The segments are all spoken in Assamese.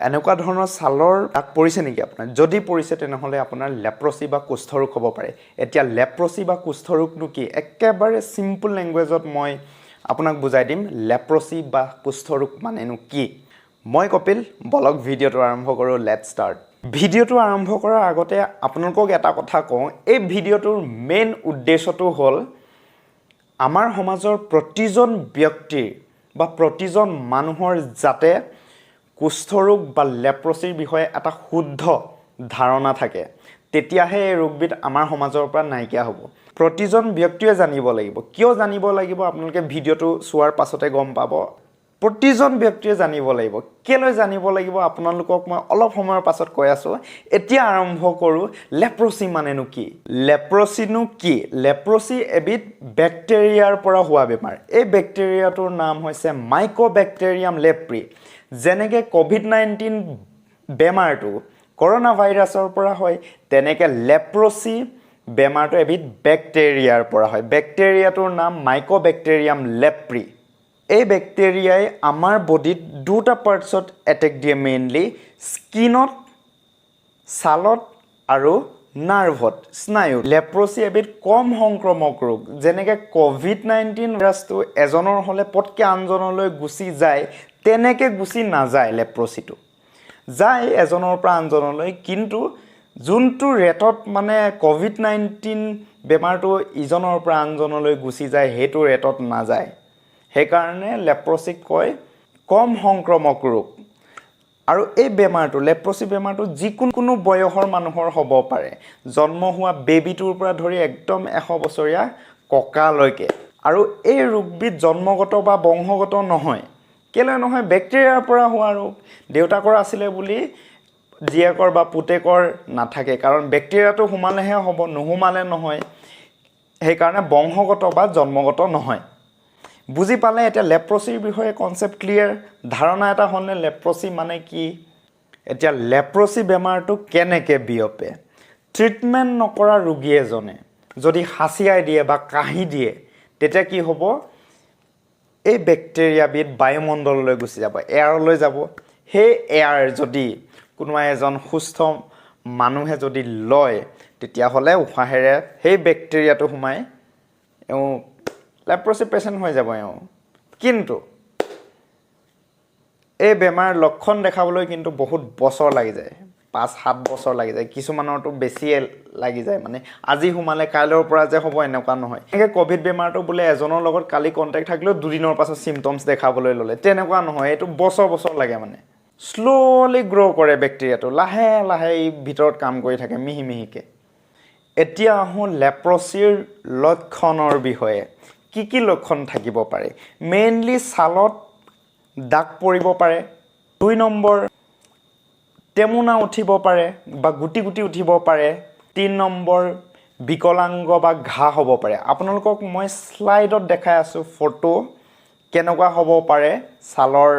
এনেকুৱা ধৰণৰ ছালৰ দাগ পৰিছে নেকি আপোনাৰ? যদি পৰিছে তেনেহ'লে আপোনাৰ লেপ্ৰচি বা কুষ্ঠৰোগ হ'ব পাৰে। এতিয়া লেপ্ৰচি বা কুষ্ঠৰোগনো কি? একেবাৰে চিম্পল লেংগুৱেজত মই আপোনাক বুজাই দিম লেপ্ৰচি বা কুষ্ঠৰোগ মানেনো কি। মই কপিল, বলক ভিডিঅ'টো আৰম্ভ কৰোঁ। Let's start. ভিডিঅ'টো আৰম্ভ কৰাৰ আগতে আপোনালোকক এটা কথা কওঁ, এই ভিডিঅ'টোৰ মেইন উদ্দেশ্যটো হ'ল আমাৰ সমাজৰ প্ৰতিজন ব্যক্তিৰ বা প্ৰতিজন মানুহৰ যাতে কুষ্ঠৰোগ বা লেপ্ৰচিৰ বিষয়ে এটা শুদ্ধ ধাৰণা থাকে, তেতিয়াহে এই ৰোগবিধ আমাৰ সমাজৰ পৰা নাইকিয়া হ'ব। প্ৰতিজন ব্যক্তিয়ে জানিব লাগিব। কিয় জানিব লাগিব আপোনালোকে ভিডিঅ'টো চোৱাৰ পাছতে গম পাব। প্ৰতিজন ব্যক্তিয়ে জানিব লাগিব। কেলৈ জানিব লাগিব আপোনালোকক মই অলপ সময়ৰ পাছত কৈ আছোঁ। এতিয়া আৰম্ভ কৰোঁ, লেপ্ৰচি মানেনো কি? লেপ্ৰচিনো কি? লেপ্ৰচি এবিধ বেক্টেৰিয়াৰ পৰা হোৱা বেমাৰ। এই বেক্টেৰিয়াটোৰ নাম হৈছে মাইক'বেক্টেৰিয়াম লেপ্ৰি। যেনেকৈ ক'ভিড-19 বেমাৰটো কৰোণা ভাইৰাছৰ পৰা হয়, তেনেকৈ লেপ্ৰচি বেমাৰটো এবিধ বেক্টেৰিয়াৰ পৰা হয়। বেক্টেৰিয়াটোৰ নাম মাইক'বেক্টেৰিয়াম লেপ্ৰি। এই বেক্টেৰিয়াই আমাৰ বডিত দুটা পাৰ্টছত এটেক দিয়ে, মেইনলি স্কিনত, ছালত আৰু নাৰ্ভত, স্নায়ু। লেপ্ৰচি এবিধ কম সংক্ৰমক ৰোগ। যেনেকৈ ক'ভিড-19 ভাইৰাছটো এজনৰ হ'লে পটকৈ আনজনলৈ গুচি যায়, তেনেকৈ গুচি নাযায় লেপ্ৰচিটো। যায় এজনৰ পৰা আনজনলৈ, কিন্তু যোনটো ৰেটত মানে ক'ভিড-19 বেমাৰটো ইজনৰ পৰা আনজনলৈ গুচি যায়, সেইটো ৰেটত নাযায়। সেইকাৰণে লেপ্ৰচিক কয় কম সংক্ৰমক ৰোগ। আৰু এই বেমাৰটো, লেপ্ৰচি বেমাৰটো যিকোনো বয়সৰ মানুহৰ হ'ব পাৰে, জন্ম হোৱা বেবীটোৰ পৰা ধৰি একদম 100 বছৰীয়া ককালৈকে। আৰু এই ৰোগবিধ জন্মগত বা বংশগত নহয়। কেলৈ নহয়? বেক্টেৰিয়াৰ পৰা হোৱা ৰোগ। দেউতাকৰ আছিলে বুলি জীয়েকৰ বা পুতেকৰ নাথাকে, কাৰণ বেক্টেৰিয়াটো সোমালেহে হ'ব, নোসোমালে নহয়। সেইকাৰণে বংশগত বা জন্মগত নহয়। বুজি পালে? এতিয়া লেপ্ৰচিৰ বিষয়ে কনচেপ্ট ক্লিয়াৰ, ধাৰণা এটা হ'লনে লেপ্ৰচি মানে কি? এতিয়া লেপ্ৰচি বেমাৰটো কেনেকৈ বিয়পে? ট্ৰিটমেণ্ট নকৰা ৰোগী এজনে যদি হাঁচিয়াই দিয়ে বা কাহি দিয়ে, তেতিয়া কি হ'ব? এই বেক্টেৰিয়াবিধ বায়ুমণ্ডললৈ গুচি যাব, এয়াৰলৈ যাব। সেই এয়াৰ যদি কোনোবা এজন সুস্থ মানুহে যদি লয়, তেতিয়াহ'লে উশাহেৰে সেই বেক্টেৰিয়াটো সোমাই লেপ্ৰচি পেচেণ্ট হৈ যাব এওঁ। কিন্তু এই বেমাৰ লক্ষণ দেখাবলৈ কিন্তু বহুত বছৰ লাগি যায়, 5-7 বছৰ লাগি যায়। কিছুমানৰতো বেছিয়ে লাগি যায়, মানে আজি সোমালে কাইলৈৰ পৰা যে হ'ব এনেকুৱা নহয়। এনেকৈ ক'ভিড বেমাৰটো বোলে এজনৰ লগত কালি কণ্টেক্ট থাকিলেও দুদিনৰ পাছত চিমটমছ দেখাবলৈ ল'লে, তেনেকুৱা নহয়। এইটো বছৰ লাগে। মানে শ্ল'লি গ্ৰ' কৰে বেক্টেৰিয়াটো, লাহে লাহে এই ভিতৰত কাম কৰি থাকে মিহি মিহিকৈ। এতিয়া আহোঁ লেপ্ৰচিৰ লক্ষণৰ বিষয়ে। কি লক্ষণ থাকিব পাৰে? মেইনলি ছালত দাগ পৰিব পাৰে। 2 নম্বৰ, টেমুনা উঠিব পাৰে বা গুটি উঠিব পাৰে। 3 নম্বৰ, বিকলাংগ বা ঘাঁ হ'ব পাৰে। আপোনালোকক মই শ্লাইডত দেখাই আছোঁ ফটো, কেনেকুৱা হ'ব পাৰে ছালৰ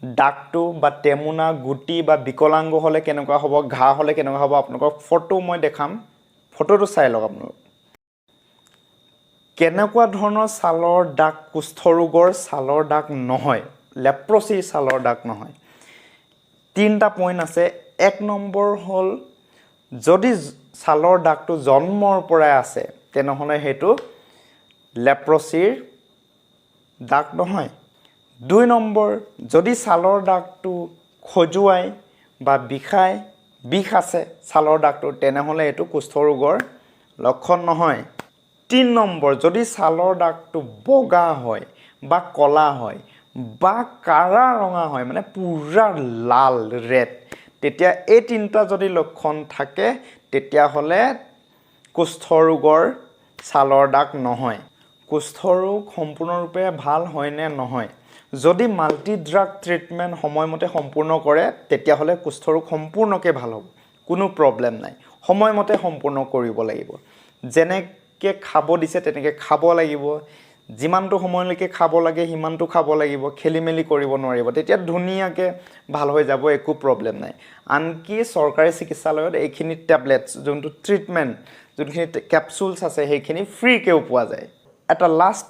দাগটো বা টেমুনা, গুটি বা বিকলাংগ হ'লে কেনেকুৱা হ'ব, ঘাঁ হ'লে কেনেকুৱা হ'ব। আপোনালোকক ফটো মই দেখাম, ফটোটো চাই লওক আপোনালোক। কেনেকুৱা ধৰণৰ ছালৰ দাগ কুষ্ঠৰোগৰ ছালৰ দাগ নহয়, লেপ্ৰচিৰ ছালৰ দাগ নহয়। 3টা পইণ্ট আছে। 1 নম্বৰ হ'ল, যদি ছালৰ দাগটো জন্মৰ পৰাই আছে, তেনেহ'লে সেইটো লেপ্ৰচিৰ দাগ নহয়। 2 নম্বৰ, যদি ছালৰ দাগটো খজুৱাই বা বিষাই, বিষ আছে ছালৰ দাগটোৰ, তেনেহ'লে এইটো কুষ্ঠৰোগৰ লক্ষণ নহয়। 3 নম্বৰ, যদি ছালৰ দাগটো বগা হয় বা ক'লা হয় বা কাৰা ৰঙা হয়, মানে পুৰা লাল ৰেড, তেতিয়া এই 3টা যদি লক্ষণ থাকে, তেতিয়াহ'লে কুষ্ঠৰোগৰ ছালৰ দাগ নহয়। কুষ্ঠৰোগ সম্পূৰ্ণৰূপে ভাল হয়নে নহয়? যদি মাল্টি ড্ৰাগ ট্ৰিটমেণ্ট সময়মতে সম্পূৰ্ণ কৰে, তেতিয়াহ'লে কুষ্ঠৰোগ সম্পূৰ্ণকৈ ভাল হ'ব, কোনো প্ৰব্লেম নাই। সময়মতে সম্পূৰ্ণ কৰিব লাগিব। যেনেকৈ খাব দিছে তেনেকৈ খাব লাগিব, যিমানটো সময়লৈকে খাব লাগে সিমানটো খাব লাগিব, খেলি মেলি কৰিব নোৱাৰিব, তেতিয়া ধুনীয়াকৈ ভাল হৈ যাব, একো প্ৰব্লেম নাই। আনকি চৰকাৰী চিকিৎসালয়ত এইখিনি টেবলেটছ, যোনটো ট্ৰিটমেণ্ট, যোনখিনি কেপচুলছ আছে, সেইখিনি ফ্ৰীকৈও পোৱা যায়। এটা লাষ্ট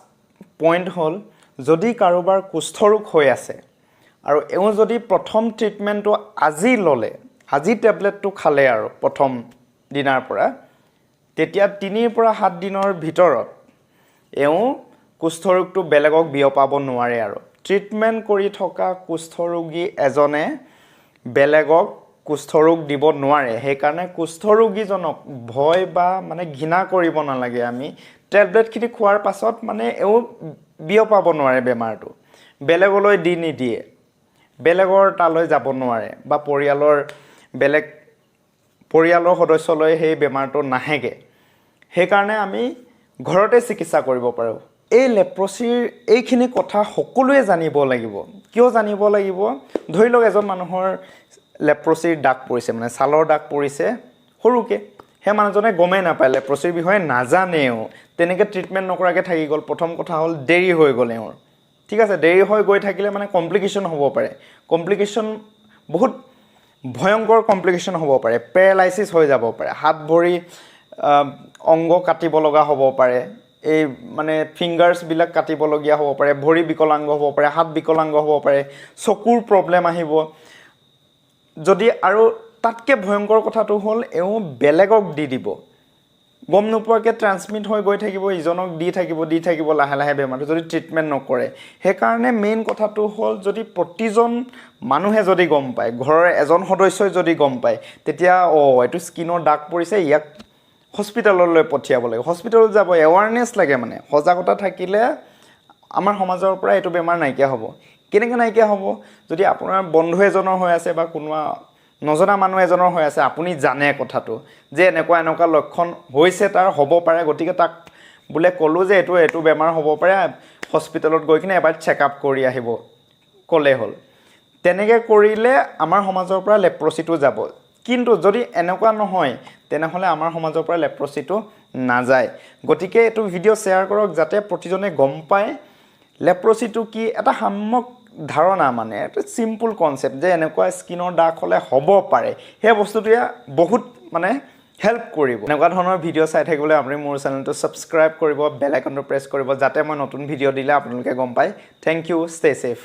পইণ্ট হ'ল, যদি কাৰোবাৰ কুষ্ঠৰোগ হৈ আছে আৰু এওঁ যদি প্ৰথম ট্ৰিটমেণ্টটো আজি ল'লে, আজি টেবলেটটো খালে আৰু প্ৰথম দিনাৰ পৰা, তেতিয়া 3 পৰা 7 দিনৰ ভিতৰত এওঁ কুষ্ঠৰোগটো বেলেগক বিয়পাব নোৱাৰে আৰু ট্ৰিটমেণ্ট কৰি থকা কুষ্ঠৰোগী এজনে বেলেগক কুষ্ঠৰোগ দিব নোৱাৰে। সেইকাৰণে কুষ্ঠৰোগীজনক ভয় বা মানে ঘৃণা কৰিব নালাগে। আমি টেবলেটখিনি খোৱাৰ পাছত মানে এওঁ বিয়পাব নোৱাৰে বেমাৰটো, বেলেগলৈ দি নিদিয়ে, বেলেগৰ তালৈ যাব নোৱাৰে বা পৰিয়ালৰ সদস্যলৈ সেই বেমাৰটো নাহেগে। সেইকাৰণে আমি ঘৰতে চিকিৎসা কৰিব পাৰোঁ। এই লেপ্ৰচিৰ এইখিনি কথা সকলোৱে জানিব লাগিব। কিয় জানিব লাগিব? ধৰি লওক এজন মানুহৰ লেপ্ৰচিৰ দাগ পৰিছে, মানে ছালৰ দাগ পৰিছে সৰুকৈ, সেই মানুহজনে গমেই নাপায়, লেপ্ৰচিৰ বিষয়ে নাজানেও, তেনেকৈ ট্ৰিটমেণ্ট নকৰাকৈ থাকি গ'ল। প্ৰথম কথা হ'ল দেৰি হৈ গ'ল এওঁৰ, ঠিক আছে। দেৰি হৈ গৈ থাকিলে মানে কমপ্লিকেশ্যন হ'ব পাৰে, কমপ্লিকেশ্যন বহুত ভয়ংকৰ কমপ্লিকেশ্যন হ'ব পাৰে, পেৰালাইচিছ হৈ যাব পাৰে, হাত ভৰি অংগ কাটিব লগা হ'ব পাৰে, এই মানে ফিংগাৰ্ছবিলাক কাটিবলগীয়া হ'ব পাৰে, ভৰি বিকলাংগ হ'ব পাৰে, হাত বিকলাংগ হ'ব পাৰে, চকুৰ প্ৰব্লেম আহিব। যদি আৰু তাতকৈ ভয়ংকৰ কথাটো হ'ল এওঁ বেলেগক দি দিব, গম নোপোৱাকৈ ট্ৰান্সমিট হৈ গৈ থাকিব, ইজনক দি থাকিব লাহে লাহে বেমাৰটো, যদি ট্ৰিটমেণ্ট নকৰে। সেইকাৰণে মেইন কথাটো হ'ল যদি প্ৰতিজন মানুহে যদি গম পায়, ঘৰৰ এজন সদস্যই যদি গম পায়, তেতিয়া এইটো স্কিনৰ দাগ পৰিছে, ইয়াক হস্পিটেললৈ পঠিয়াব লাগে, হস্পিটেলত যাব, এৱাৰনেছ লাগে। মানে সজাগতা থাকিলে আমাৰ সমাজৰ পৰা এইটো বেমাৰ নাইকিয়া হ'ব। কেনেকৈ নাইকিয়া হ'ব? যদি আপোনাৰ বন্ধু এজনৰ হৈ আছে বা কোনোবা নজনা মানুহ এজনৰ হৈ আছে, আপুনি জানে কথাটো যে এনেকুৱা লক্ষণ হৈছে, তাৰ হ'ব পাৰে, গতিকে তাক বোলে ক'লোঁ যে এইটো বেমাৰ হ'ব পাৰে, হস্পিটেলত গৈ কিনে এবাৰ চেকআপ কৰি আহিব ক'লে হ'ল। তেনেকৈ কৰিলে আমাৰ সমাজৰ পৰা লেপ্ৰচিটো যাব। কিন্তু যদি এনেকুৱা নহয়, তেনেহ'লে আমাৰ সমাজৰ পৰা লেপ্ৰচিটো নাযায়। গতিকে এইটো ভিডিঅ' শ্বেয়াৰ কৰক, যাতে প্ৰতিজনে গম পায় লেপ্ৰচিটো কি, এটা সাম্যক ধাৰণা, মানে এটা চিম্পুল কনচেপ্ট যে এনেকুৱা স্কিনৰ দাগ হ'লে হ'ব পাৰে। সেই বস্তুটোৱে বহুত মানে হেল্প কৰিব। এনেকুৱা ধৰণৰ ভিডিঅ' চাই থাকিবলৈ আপুনি মোৰ চেনেলটো ছাবস্ক্ৰাইব কৰিব, বেল আইকনটো প্ৰেছ কৰিব, যাতে মই নতুন ভিডিঅ' দিলে আপোনালোকে গম পায়। Thank you, stay safe.